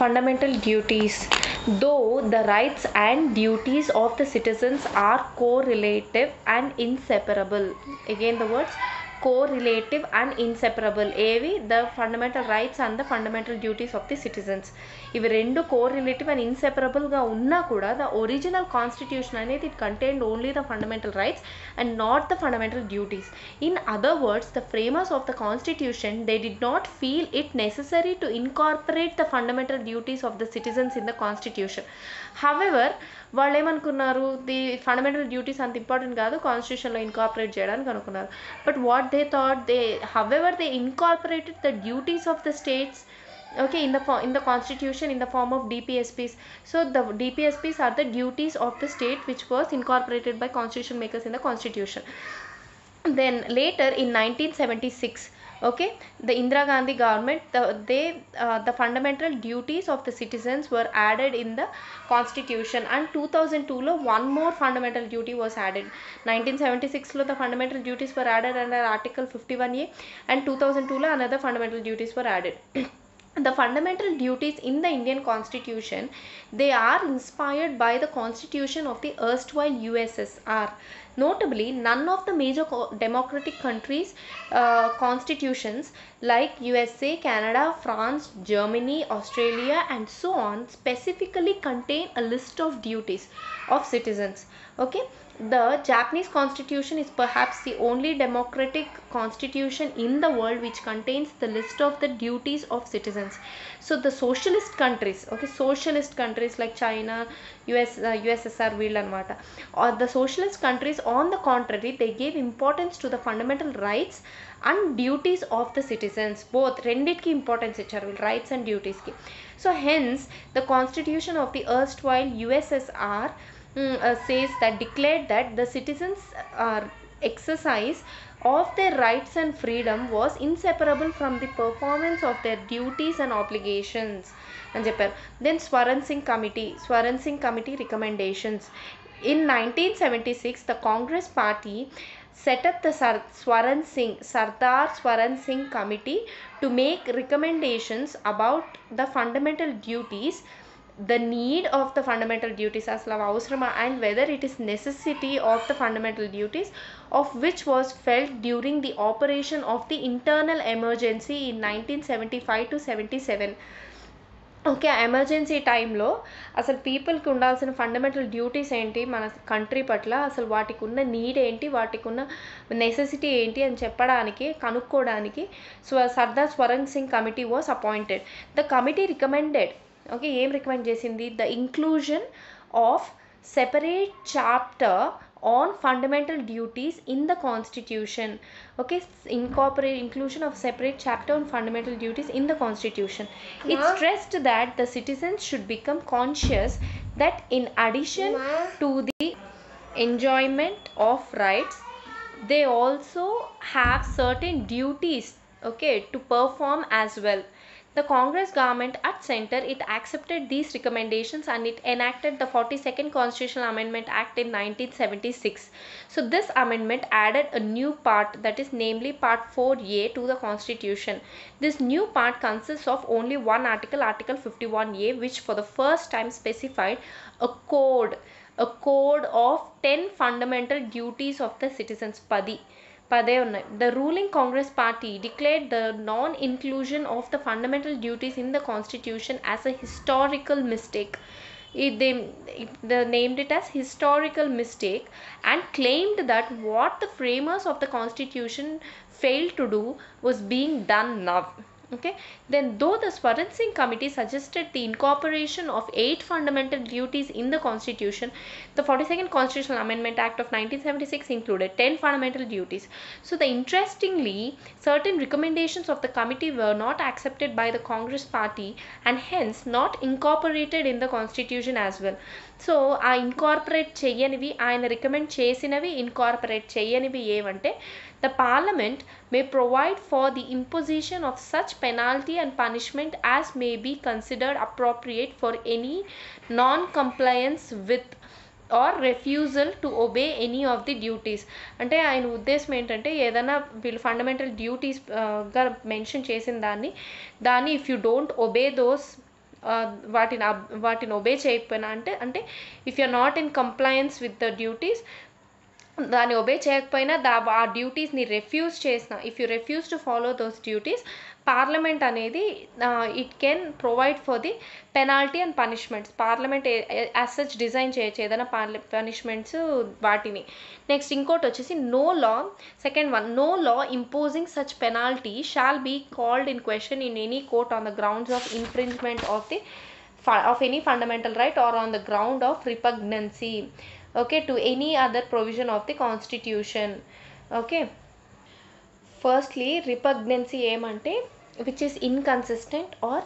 Fundamental duties. Though the rights and duties of the citizens are correlative and inseparable. Again the words correlative and inseparable. ఏవి the fundamental rights and the fundamental duties of the citizens. ఇవి రెండు correlative and inseparable గా ఉన్నా కూడా the original constitution అనేది it contained only the fundamental rights and not the fundamental duties. In other words, the framers of the constitution, they did not feel it necessary to incorporate the fundamental duties of the citizens in the constitution. However, వాళ్ళు ఏమనుకున్నారు, the fundamental duties అంత important కాదు కాన్స్టిట్యూషన్లో incorporate చేయడానికి అనుకున్నారు. But what they thought, they however they incorporated the duties of the states, okay, in the constitution in the form of DPSPs. So the DPSPs are the duties of the state which was incorporated by constitution makers in the constitution. Then later in 1976, okay, the Indira Gandhi government, the fundamental duties of the citizens were added in the constitution, and 2002 lo one more fundamental duty was added. 1976 lo the fundamental duties were added under article 51A, and 2002 lo another fundamental duties were added. The fundamental duties in the Indian constitution, they are inspired by the constitution of the erstwhile USSR. Notably, none of the major democratic countries constitutions like USA, Canada, France, Germany, Australia and so on specifically contain a list of duties of citizens. Okay, the Japanese constitution is perhaps the only democratic constitution in the world which contains the list of the duties of citizens. So the socialist countries, okay, socialist countries like China, USSR వీళ్ళు అనమాట, or the socialist countries on the contrary, they gave importance to the fundamental rights and duties of the citizens. Both రెండిటికి importance ఇచ్చారు వీళ్ళు, rights and డ్యూటీస్కి. So hence the constitution of the erstwhile USSR says that, declared that the citizens exercise of their rights and freedom was inseparable from the performance of their duties and obligations అని చెప్పారు. Then Swaran Singh committee recommendations. In 1976, the Congress party set up the Sardar Swaran Singh committee to make recommendations about the fundamental duties, the need of the fundamental duties asla avasarama, and whether it is necessity of the fundamental duties, of which was felt during the operation of the internal emergency in 1975 to 77. Okay, emergency టైంలో అసలు పీపుల్కి ఉండాల్సిన fundamental duties ఏంటి మన country పట్ల, అసలు వాటికి ఉన్న నీడ్ ఏంటి, వాటికి ఉన్న నెసెసిటీ ఏంటి అని చెప్పడానికి కనుక్కోవడానికి Sardar Swaran Singh committee was appointed. The committee recommended, okay, ఏం రికమెండ్ చేసింది, the inclusion of separate chapter on fundamental duties in the constitution. Okay, inclusion of separate chapter on fundamental duties in the constitution. It stressed that the citizens should become conscious that in addition to the enjoyment of rights, they also have certain duties, okay, to perform as well. The Congress government at center, it accepted these recommendations and it enacted the 42nd Constitutional Amendment Act in 1976. So this amendment added a new part, that is namely Part 4A to the Constitution. This new part consists of only one article, Article 51A, which for the first time specified a code of 10 fundamental duties of the citizens. పదే ఉన్నాయి. The ruling Congress party declared the non-inclusion of the fundamental duties in the constitution as a historical mistake. They named it as historical mistake and claimed that what the framers of the constitution failed to do was being done now. Okay, then though the Swaran Singh committee suggested the incorporation of 8 fundamental duties in the constitution, the 42nd Constitutional Amendment Act of 1976 included 10 fundamental duties. So the interestingly, certain recommendations of the committee were not accepted by the Congress party and hence not incorporated in the constitution as well. So ఆ incorporate చెయ్యనివి, ఆయన recommend చేసినవి incorporate చెయ్యనివి ఏవంటే, the parliament may provide for the imposition of such penalty and punishment as may be considered appropriate for any non-compliance with or refusal to obey any of the duties. అంటే ఆయన ఉద్దేశం ఏంటంటే, ఏదైనా వీళ్ళు fundamental డ్యూటీస్గా mention చేసిన దాన్ని if you don't obey those వాటిని obey చేయకపోయినా అంటే if you are not in compliance with the duties, దాన్ని ఒబే చేయకపోయినా ఆ డ్యూటీస్ని రెఫ్యూజ్ చేసిన, if you refuse to follow those duties, parliament అనేది it can provide for the penalty and punishments. Parliament as such design చేయొచ్చు ఏదైనా punishments వాటిని. Next ఇంకోటి వచ్చేసి no law, second one, no law imposing such penalty shall be called in question in any court on the grounds of infringement of any fundamental right or on the ground of repugnancy, okay, to any other provision of the constitution. Okay, firstly repugnancy ఏమంటే which is inconsistent or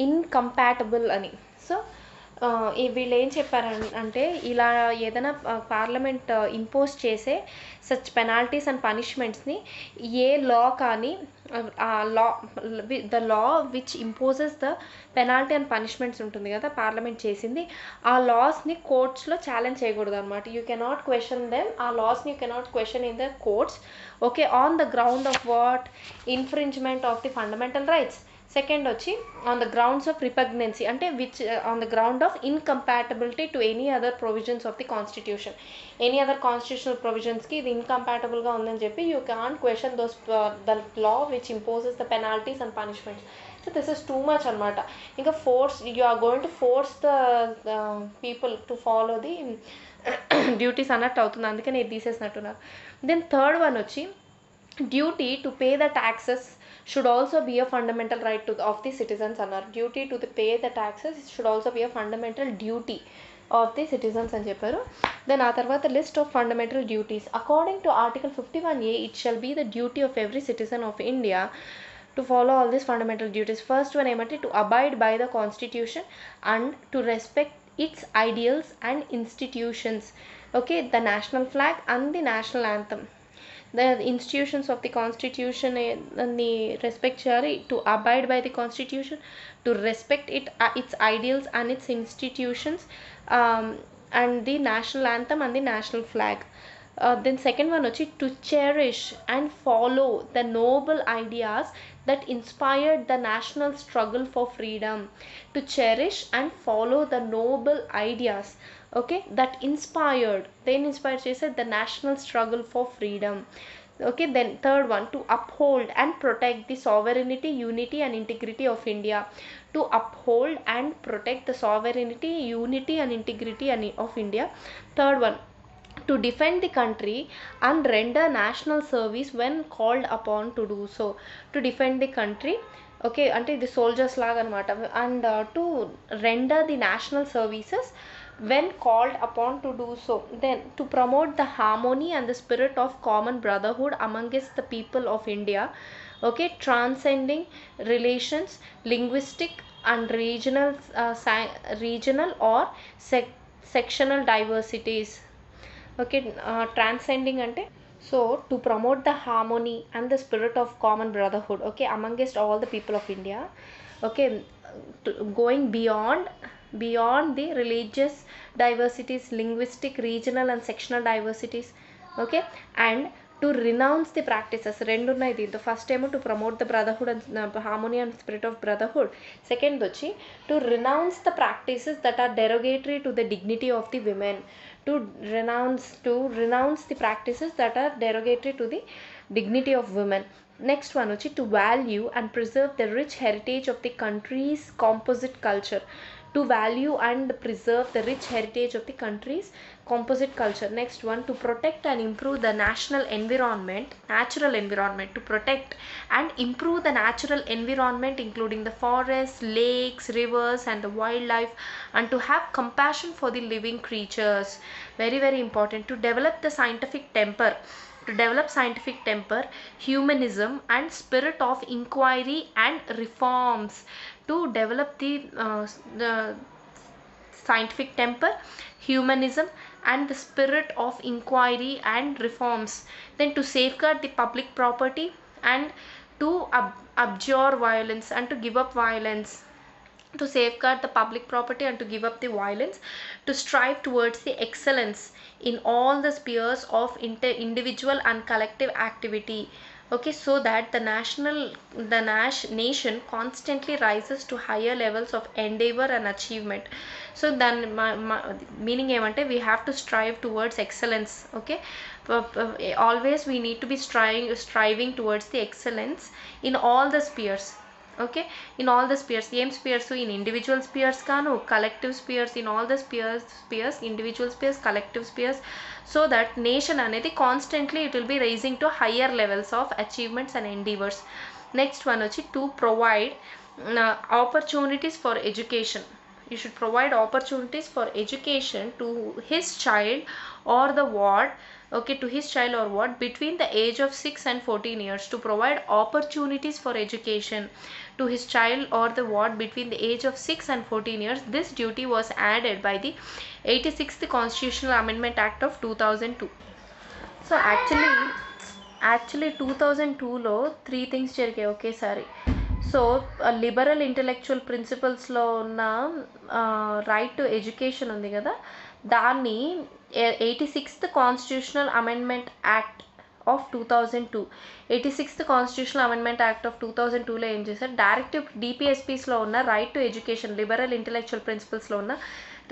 incompatible అని. So వీళ్ళు ఏం చెప్పారంటే ఇలా ఏదైనా parliament impose చేసే such penalties and పనిష్మెంట్స్ని ఏ లా కానీ the law which imposes the penalty and punishments ఉంటుంది కదా పార్లమెంట్ చేసింది, ఆ లాస్ని కోర్ట్స్లో ఛాలెంజ్ చేయకూడదు అనమాట. యూ కెనాట్ క్వశ్చన్ దెమ్, ఆ లాస్ని you cannot question in the courts, okay, on the ground of what, infringement of the fundamental rights. Second వచ్చి on the grounds of repugnancy, అంటే which on the ground of incompatibility to any other provisions of the constitution. Any other constitutional ప్రొవిజన్స్కి ఇది ఇన్కంపాటబుల్గా ఉందని చెప్పి you can question those the law which imposes the penalties and punishments. So this is too much అనమాట. ఇంకా you are going to force the people to follow the duties అన్నట్టు అవుతుంది, అందుకే నేను తీసేసినట్టున్నారు. దెన్ థర్డ్ వన్ వచ్చి duty to pay the taxes should also be a fundamental right of the citizens అన్నారు. Duty to pay the taxes should also be a fundamental duty of the citizens అని చెప్పారు. Then ఆ తర్వాత list of fundamental duties according to article 51A, it shall be the duty of every citizen of India to follow all these fundamental duties. First one ఏమంటే to abide by the constitution and to respect its ideals and institutions, okay, the national flag and the national anthem. The institutions of the constitution ni respect cheyali, to abide by the constitution, to respect its ideals and its institutions, and the national anthem and the national flag. Then second one వచ్చి to cherish and follow the noble ideas that inspired the national struggle for freedom. To cherish and follow the noble ideas, okay, that inspired, then inspired చేసే the national struggle for freedom. Okay, then third one, to uphold and protect the sovereignty, unity and integrity of India. To uphold and protect the sovereignty, unity and integrity of India. Third one, to defend the country and render national service when called upon to do so. To defend the country, okay, అంటే ఇది soldiers లాగా అనమాట, and to render the national services when called upon to do so. Then to promote the harmony and the spirit of common brotherhood amongst the people of India, okay, transcending relations, linguistic and regional or sectional diversities, okay, transcending ante, so to promote the harmony and the spirit of common brotherhood, okay, amongst all the people of India, okay, going beyond the religious diversities, linguistic, regional and sectional diversities, okay, and to renounce the practices. రెండు ఉన్నాయి దీంతో. First ఏమో to promote the brotherhood and harmony and spirit of brotherhood. Second వచ్చి to renounce the practices that are derogatory to the dignity of the women. To renounce the practices that are derogatory to the dignity of women. Next one వచ్చి to value and preserve the rich heritage of the country's composite culture. To value and preserve the rich heritage of the country's composite culture. Next one, to protect and improve the natural environment, to protect and improve the natural environment including the forests, lakes, rivers and the wildlife, and to have compassion for the living creatures. Very very important. To develop the scientific temper, humanism and spirit of inquiry and reforms. To develop the scientific temper, humanism and the spirit of inquiry and reforms. Then to safeguard the public property and to abjure violence and to give up violence. To safeguard the public property and to give up the violence. To strive towards the excellence in all the spheres of individual and collective activity. okay, so that the nation constantly rises to higher levels of endeavor and achievement. So then meaning ఏమంటే we have to strive towards excellence. Okay, always we need to be striving towards the excellence in all the spheres. Okay, in all the spheres, ఏం spheres, in individual spheres కాను, collective spheres, in all the spheres, individual spheres, collective spheres, so that nation అనేది constantly it will be raising to higher levels of achievements and endeavors. Next one వచ్చి to provide opportunities for education. You should provide opportunities for education to his child or the ward, okay, to his child or what between the age of 6 and 14 years, to provide opportunities for education to his child or the ward between the age of 6 and 14 years. This duty was added by the 86th Constitutional Amendment Act of 2002. So actually 2002లో 3 things జరిగాయి ఒకేసారి. So liberal intellectual ప్రిన్సిపల్స్లో ఉన్న right to education ఉంది కదా, దాన్ని 86th constitutional amendment act of 2002, 86th constitutional amendment act of 2002లో ఏం చేశారు, డైరెక్టివ్ డిపిఎస్పీస్లో ఉన్న right to education, liberal intellectual ప్రిన్సిపల్స్లో ఉన్న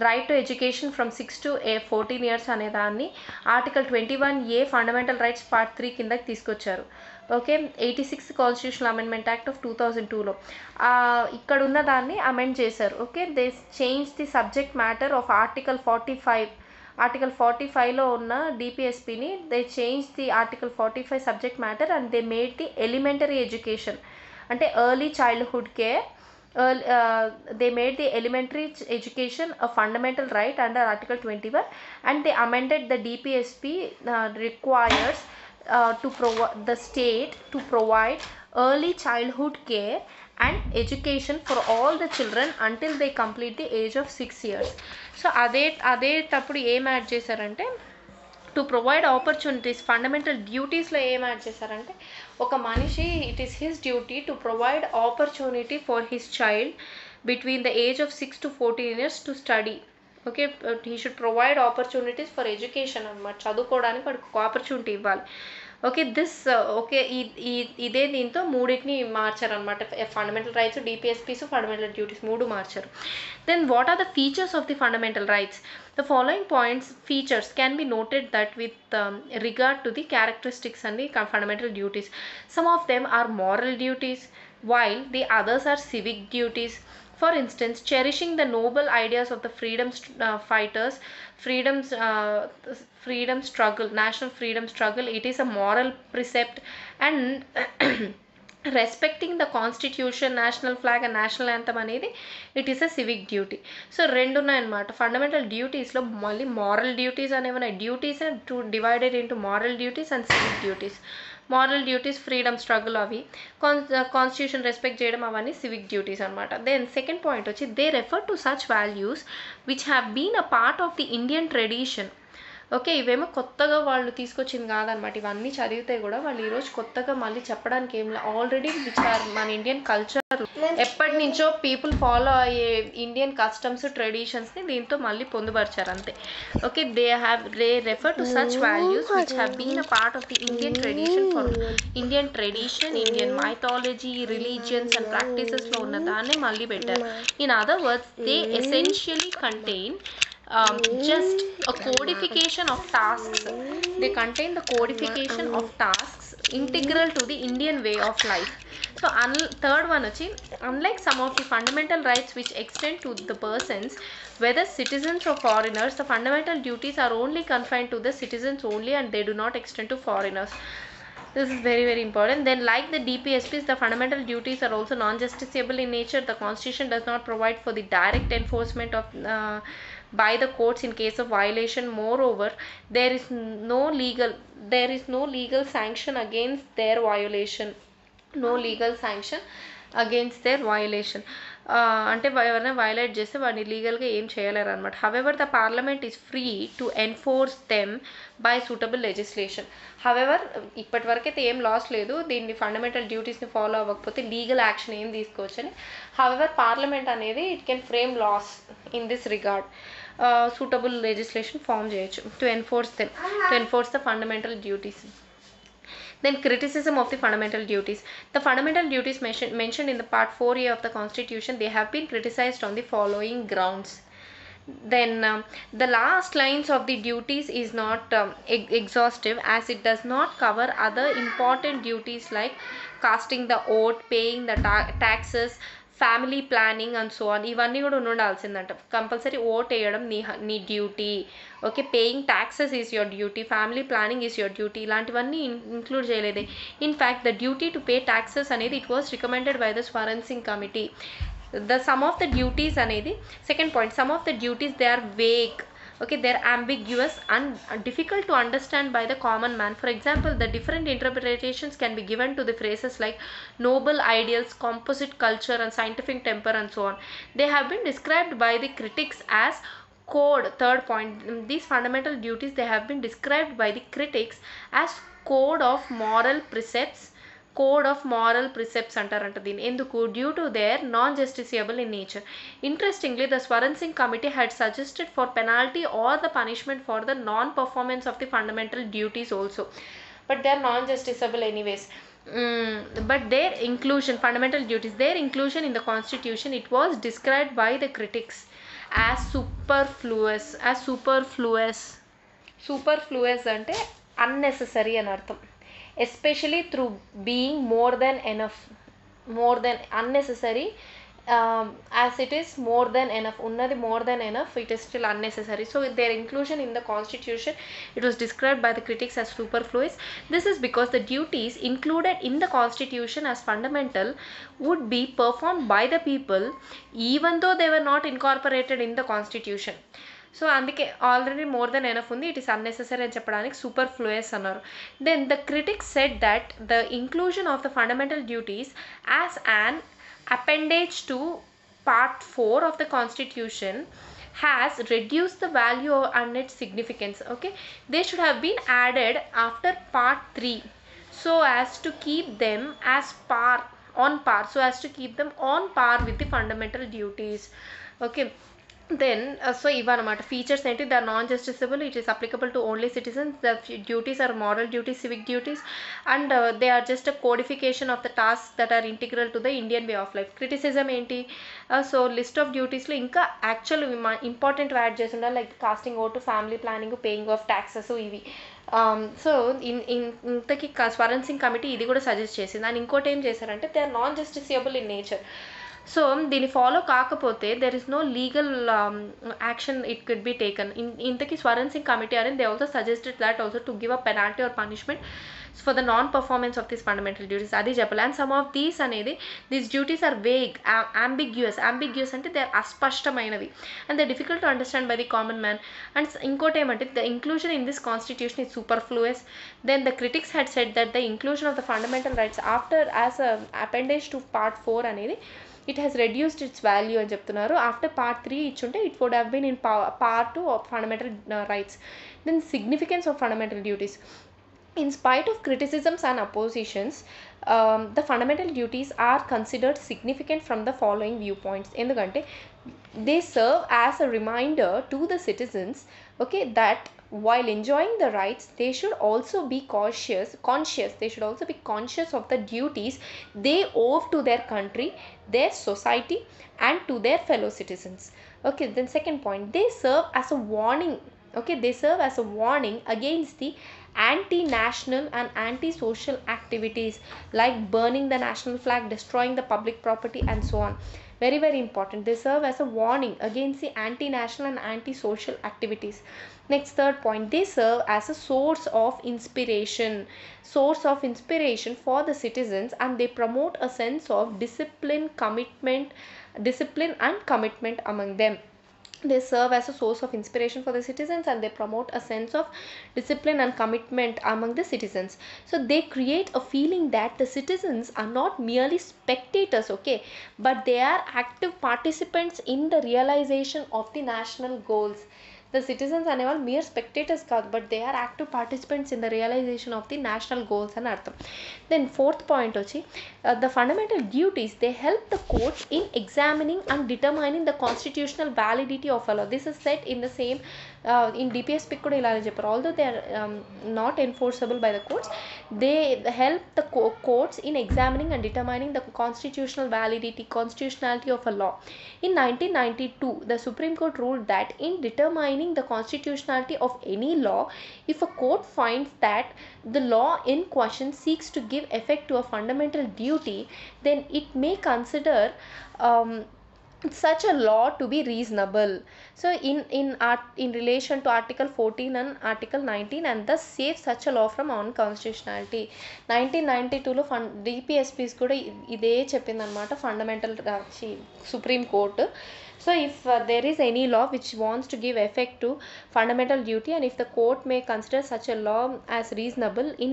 right to education from 6 to 14 years అనే దాన్ని article 21A fundamental rights part 3 కిందకి తీసుకొచ్చారు. Okay, 86th constitutional amendment act of 2002లో ఇక్కడ ఉన్న దాన్ని అమెండ్ చేశారు. Okay, they change the subject matter of article 45. Article 45లో ఉన్న డిపిఎస్పిని they change the article 45 subject matter and they made the elementary education అంటే early childhood care. They made the elementary education a fundamental right under Article 21, and they amended the DPSP requires to provide the state to provide early childhood care and education for all the children until they complete the age of 6 years. So అదే తప్పుడు ఏం add చేశారంటే to provide opportunities, fundamental డ్యూటీస్లో ఏం add చేశారంటే ఒక మనిషి it is his duty to provide opportunity for his child between the age of 6 to 14 years to study. Okay, he should provide opportunities for education అనమాట, చదువుకోవడానికి వాడికి ఒక opportunity ఇవ్వాలి. Okay, okay ఇదే దీంతో మూడింటిని మార్చారు అనమాట, fundamental rights, DPSPs, fundamental duties 3 మార్చారు. Then what are the features of the fundamental rights? The following features can be noted that with regard to the characteristics and the fundamental duties. Some of them are moral duties, while the others are civic duties. For instance, cherishing the noble ideas of the freedom fighters, freedom struggle, national freedom struggle, it is a moral precept, and respecting the constitution, national flag and national anthem అనేది it is a civic duty. So 2 ఉన్నాయన్నమాట fundamental డ్యూటీస్లో. మళ్ళీ moral duties అనేవి ఉన్నాయి. Duties divided into moral duties and civic duties. Moral duties freedom struggle, అవి constitution respect చేయడం, అవన్నీ civic duties అనమాట. దెన్ సెకండ్ పాయింట్ వచ్చి they refer to such values which have been a part of the Indian tradition. Okay, ఇవేమో కొత్తగా వాళ్ళు తీసుకొచ్చింది కాదనమాట, ఇవన్నీ చదివితే కూడా వాళ్ళు ఈరోజు కొత్తగా మళ్ళీ చెప్పడానికి ఏం లేదు, ఆల్రెడీ విచ్ ఆర్ మన ఇండియన్ కల్చర్, ఎప్పటి నుంచో పీపుల్ ఫాలో అయ్యే ఇండియన్ కస్టమ్స్, ట్రెడిషన్స్ని దీంతో మళ్ళీ పొందుపరిచారు అంతే. Okay, they refer to such values which have been a part of the Indian tradition, for Indian tradition, Indian mythology, religions and ప్రాక్టీసెస్లో ఉన్న దాన్ని మళ్ళీ పెట్టారు. In other words, they essentially contain just a codification of tasks. They contain the codification of tasks integral to the Indian way of life. So third one వచ్చి, unlike some of the fundamental rights which extend to the persons, whether citizens or foreigners, the fundamental duties are only confined to the citizens only and they do not extend to foreigners. This is very, very important. Then like the DPSPs, the fundamental duties are also non-justiciable in nature. The Constitution does not provide for the direct enforcement of by the courts in case of violation. Moreover, there is no legal sanction against their violation. No legal sanction against their violation. అంటే ఎవరైనా violate చేస్తే వాడిని లీగల్గా ఏం చేయలేరు అనమాట. However the parliament is free to enforce them by suitable legislation. However ఇప్పటి వరకు అయితే ఏం లాస్ లేదు, దీన్ని ఫండమెంటల్ డ్యూటీస్ని ఫాలో అవ్వకపోతే లీగల్ యాక్షన్ ఏం తీసుకోవచ్చని. హవెవర్ పార్లమెంట్ అనేది it can frame laws in this regard. Suitable legislation form చేయొచ్చు to enforce the fundamental duties. Then criticism of the fundamental duties. The fundamental duties mentioned in the part 4A of the Constitution, they have been criticized on the following grounds. Then the last lines of the duties is not exhaustive, as it does not cover other important duties like casting the vote, paying the taxes, family planning and so on. ఇవన్నీ కూడా ఉండాల్సిందంట. Compulsory vote వేయడం నీ duty. Okay, paying taxes is your duty, family planning is your duty, ఇలాంటివన్నీ include చేయలేదే. In fact the duty to pay taxes అనేది it was recommended by the Swaran Singh committee. The sum of the duties అనేది second point, some of the duties they are vague. Okay, they are ambiguous and difficult to understand by the common man. For example, the different interpretations can be given to the phrases like noble ideals, composite culture and scientific temper and so on. They have been described by the critics as code. Third point, these fundamental duties they have been described by the critics as code of moral precepts, code of moral precepts అంటారంట దీన్ని. ఎందుకు? Due to their non justiciable in nature. Interestingly the Swaran Singh committee had suggested for penalty or the punishment for the non performance of the fundamental duties also, but they are non justiciable anyways. But their inclusion, fundamental duties, their inclusion in the constitution, it was described by the critics as superfluous. Superfluous అంటే unnecessary అని అర్థం. Especially through being more than enough, more than unnecessary, as it is more than enough, unnadi more than enough, it is still unnecessary. So their inclusion in the constitution, it was described by the critics as superfluous. This is because the duties included in the constitution as fundamental would be performed by the people even though they were not incorporated in the constitution. So అందుకే already more than enough ఉంది, it is unnecessary అని చెప్పడానికి superfluous అన్నారు. Then the critics said that the inclusion of the fundamental duties as an appendage to part 4 of the constitution has reduced the value and its significance. Okay, they should have been added after part 3 so as to keep them on par with the fundamental duties. Okay, then so ఇవన్నమాట features ఏంటి? They are non justiciable, it is applicable to only citizens, the duties are moral duties, civic duties, and they are just a codification of the task that are integral to the Indian way of life. Criticism ఏంటి? So list of డ్యూటీస్లో ఇంకా actual important add చేసి ఉండాలి, like casting vote, family planning, paying of taxes, ఇవి. So ఇంతకీ Swaran Singh committee ఇది కూడా suggest చేసింది. అండ్ ఇంకోటి ఏం చేశారంటే they are non justiciable in nature. So దీన్ని ఫాలో కాకపోతే there is no legal action it could be taken. ఇంతకీ స్వరణ్ సింగ్ కమిటీ అనేది they also suggested that also to give a penalty or punishment for the non performance of these fundamental duties. అది చెప్పాలి. And some of these అనేది these duties are vague, ambiguous అంటే they are అస్పష్టమైనవి, and they difficult to understand by the common man. And ఇంకోటి ఏమంటే the inclusion in this constitution is superfluous. Then the critics had said that the inclusion of the fundamental rights after as a appendage to part 4 అనేది it has reduced its value అని చెప్తున్నారు. After part 3 ఇచ్చుంటే it would have been in part 2 of fundamental rights. Then significance of fundamental duties. In spite of criticisms and oppositions, the fundamental duties are considered significant from the following viewpoints. ఎందుకంటే they serve as a reminder to the citizens, okay, that while enjoying the rights they should also be conscious of the duties they owe to their country, their society and to their fellow citizens. Okay, then second point, they serve as a warning. Okay, they serve as a warning against the anti-national and anti-social activities like burning the national flag, destroying the public property and so on. Very, very important. They serve as a warning against the anti-national and anti-social activities. Next, third point, they serve as a source of inspiration for the citizens, and they promote a sense of discipline and commitment among them. They serve as a source of inspiration for the citizens, and they promote a sense of discipline and commitment among the citizens. So they create a feeling that the citizens are not merely spectators, okay, but they are active participants in the realization of the national goals. The citizens అనేవాళ్ళు mere spectators కాదు, but they are active participants in the realization of the national goals అని అర్థం. Then fourth point వచ్చి the fundamental duties they help the courts in examining and determining the constitutional validity of a law. This is set in the same in DPSP కూడా ఇలానే చెప్పారు. although they are not enforceable by the courts, they help the courts in examining and determining the constitutional validity, constitutionality of a law. In 1992 the Supreme Court ruled that in determining the constitutionality of any law, if a court finds that the law in question seeks to give effect to a fundamental duty, then it may consider such a law to be reasonable. So in relation to article 14 and article 19, and thus save such a law from unconstitutionality. 1992లో DPSPs కూడా ఇదే చెప్పిందనమాట fundamental supreme court. So if there is any law which wants to give effect to fundamental duty, and if the court may consider such a law as reasonable, in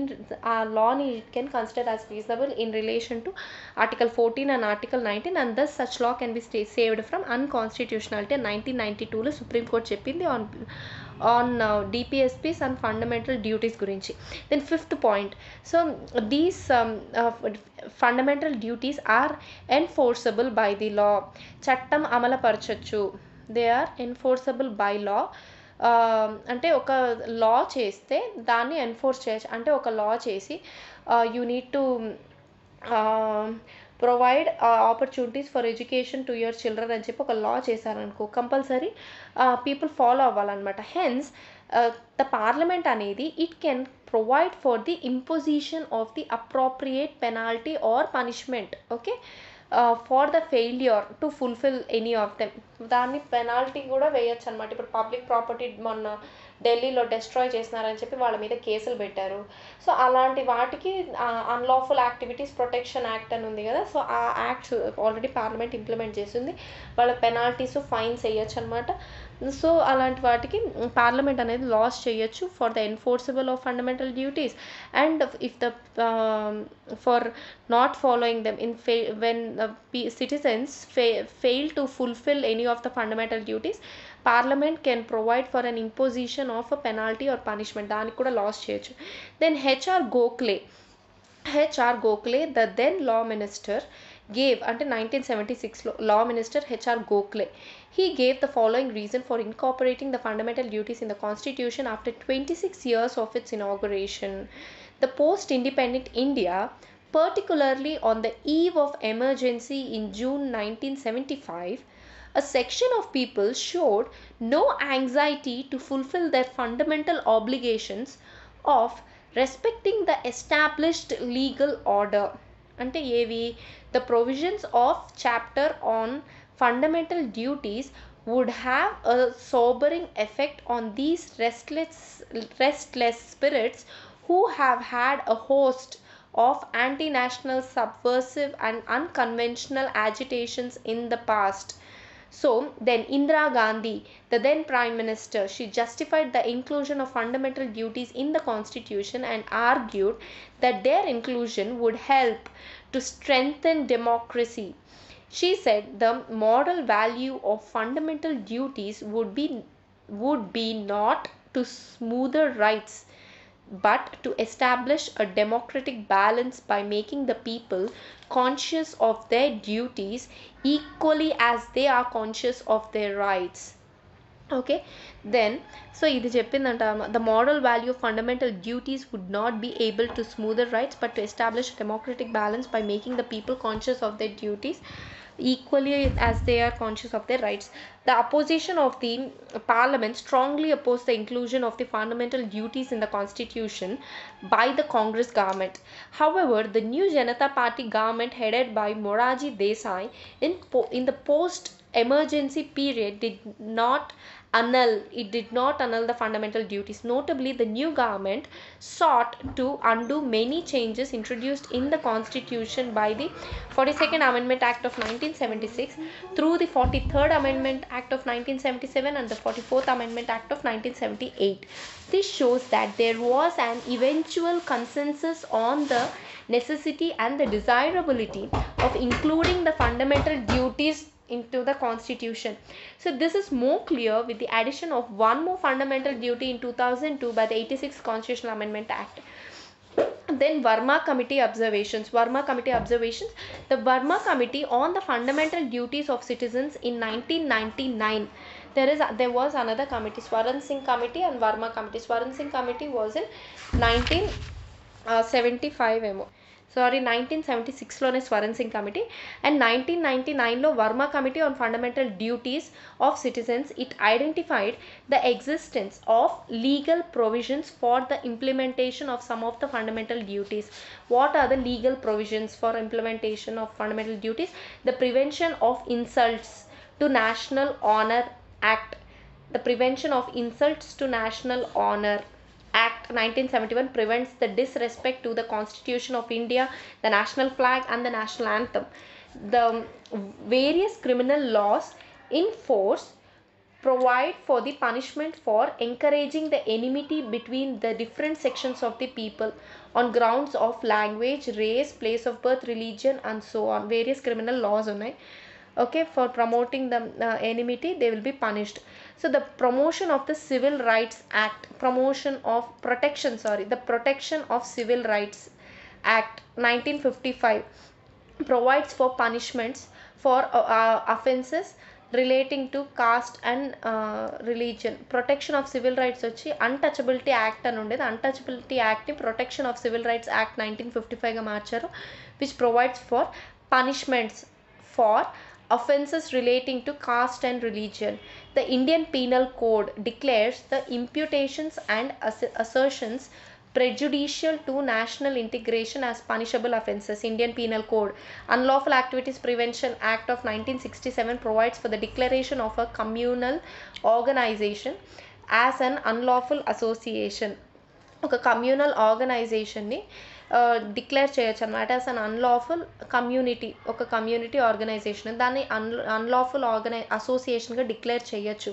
law it can consider as reasonable in relation to article 14 and article 19, and thus such law can be saved from unconstitutionality. 1992లో supreme court చెప్పింది on DPSPs and fundamental duties గురించి. Then fifth point, so these fundamental duties are enforceable by the law. చట్టం అమలుపరచచ్చు, they are enforceable by law. అంటే ఒక లా చేస్తే దాన్ని enforce చేయొచ్చు. అంటే ఒక లా చేసి you need to provide opportunities for education to your children అని చెప్పి ఒక లా చేశారనుకో, కంపల్సరీ పీపుల్ ఫాలో అవ్వాలన్నమాట. హెన్స్ ద పార్లమెంట్ అనేది it can provide for the imposition of the appropriate penalty or punishment, okay, for the failure to fulfil any of them. దాన్ని penalty కూడా వేయచ్చు అనమాట. ఇప్పుడు పబ్లిక్ ప్రాపర్టీ మొన్న ఢిల్లీలో డెస్ట్రాయ్ చేసినారని చెప్పి వాళ్ళ మీద కేసులు పెట్టారు. సో అలాంటి వాటికి అన్లాఫుల్ యాక్టివిటీస్ ప్రొటెక్షన్ యాక్ట్ అని ఉంది కదా, సో ఆ యాక్ట్స్ ఆల్రెడీ పార్లమెంట్ ఇంప్లిమెంట్ చేసింది. వాళ్ళ పెనాల్టీస్ ఫైన్స్ వేయచ్చు అనమాట. సో అలాంటి వాటికి పార్లమెంట్ అనేది లాస్ చేయొచ్చు for the enforceable of fundamental duties. And if the for not following them in when citizens fail to fulfill any of the fundamental duties, parliament can provide for an imposition of a penalty or punishment. దానికి కూడా loss చేయొచ్చు. Then H.R. Gokhale, the then law minister, gave అంటే 1976లో law minister H.R. Gokhale, he gave the following reason for incorporating the fundamental duties in the constitution after 26 years of its inauguration. The post-independent India, particularly on the eve of emergency in June 1975, a section of people showed no anxiety to fulfill their fundamental obligations of respecting the established legal order. అంటే ఏవి? The provisions of chapter on fundamental duties would have a sobering effect on these restless spirits who have had a host of anti-national, subversive and unconventional agitations in the past. So then Indira Gandhi, the then Prime Minister, she justified the inclusion of fundamental duties in the constitution and argued that their inclusion would help to strengthen democracy. She said the moral value of fundamental duties would be not to smoother rights, but to establish a democratic balance by making the people conscious of their duties equally as they are conscious of their rights. Okay, then so ఇది చెప్పిందంట, the moral value of fundamental duties would not be able to smoother rights but to establish a democratic balance by making the people conscious of their duties equally as they are conscious of their rights. The opposition of the parliament strongly opposed the inclusion of the fundamental duties in the constitution by the Congress government. However, the new Janata Party government headed by Morarji Desai in the post emergency period did not annul the fundamental duties. Notably, the new government sought to undo many changes introduced in the constitution by the 42nd Amendment Act of 1976 through the 43rd Amendment Act of 1977 and the 44th Amendment Act of 1978. This shows that there was an eventual consensus on the necessity and the desirability of including the fundamental duties into the constitution. So this is more clear with the addition of one more fundamental duty in 2002 by the 86th Constitutional Amendment Act. Then Verma Committee observations. Verma Committee observations. The Verma Committee on the fundamental duties of citizens in 1999. There was another committee, Swaran Singh Committee and Verma Committee. Swaran Singh Committee was in 1975 emo. Sorry, 1976లోనే Swaran Singh committee and 1999లో Verma committee on fundamental duties of citizens. It identified the existence of legal provisions for the implementation of some of the fundamental duties. What are the legal provisions for implementation of fundamental duties? The prevention of insults to national honour act. The Prevention of Insults to National Honor Act 1971 prevents the disrespect to the Constitution of India, the national flag and the national anthem. The various criminal laws in force provide for the punishment for encouraging the enmity between the different sections of the people on grounds of language, race, place of birth, religion and so on. Various criminal laws ఉన్నాయి. Okay, for promoting the enmity they will be punished. So the promotion of the Civil Rights Act, the Protection of Civil Rights Act 1955 provides for punishments for offenses relating to caste and religion. Protection of Civil Rights వచ్చి Untouchability Act అని ఉండేది. Untouchability Act ని Protection of Civil Rights Act 1955గా మార్చారు, which provides for punishments for offenses relating to caste and religion. The Indian Penal Code declares the imputations and assertions prejudicial to national integration as punishable offenses. Indian Penal Code. Unlawful Activities Prevention Act of 1967 provides for the declaration of a communal organization as an unlawful association. ఒక communal ఆర్గనైజేషన్ని declare చేయొచ్చు అనమాట as an unlawful community. ఒక community organization దాన్ని unlawful అసోసియేషన్గా declare చేయొచ్చు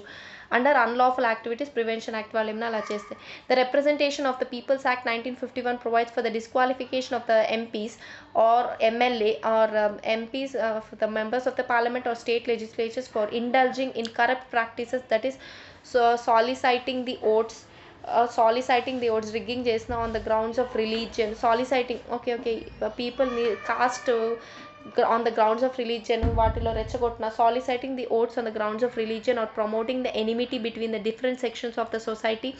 under unlawful activities prevention act వాళ్ళు ఏమైనా అలా చేస్తే. The representation of the people's act 1951 provides for the disqualification of the MPs or MLA or MPs the members of the parliament or state legislatures for indulging in corrupt practices, that is soliciting the votes, rigging చేసిన on the grounds of religion. Soliciting, okay, people cast on the grounds of religion, వాటిలో రెచ్చగొట్టిన soliciting the votes on the grounds of religion or promoting the enmity between the different sections of the society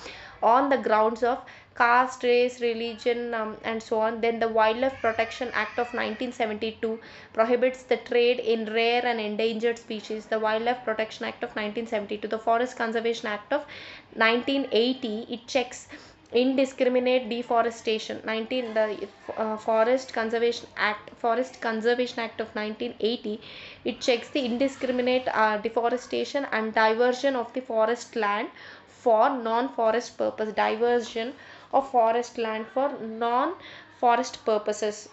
on the grounds of caste, race, religion and so on. Then the Wildlife Protection Act of 1972 prohibits the trade in rare and endangered species. The Wildlife Protection Act of 1972. The Forest Conservation Act of 1980, it checks indiscriminate deforestation. Forest Conservation Act of 1980, it checks the indiscriminate deforestation and diversion of the forest land for non-forest purpose. Diversion of forest land for non-forest purposes.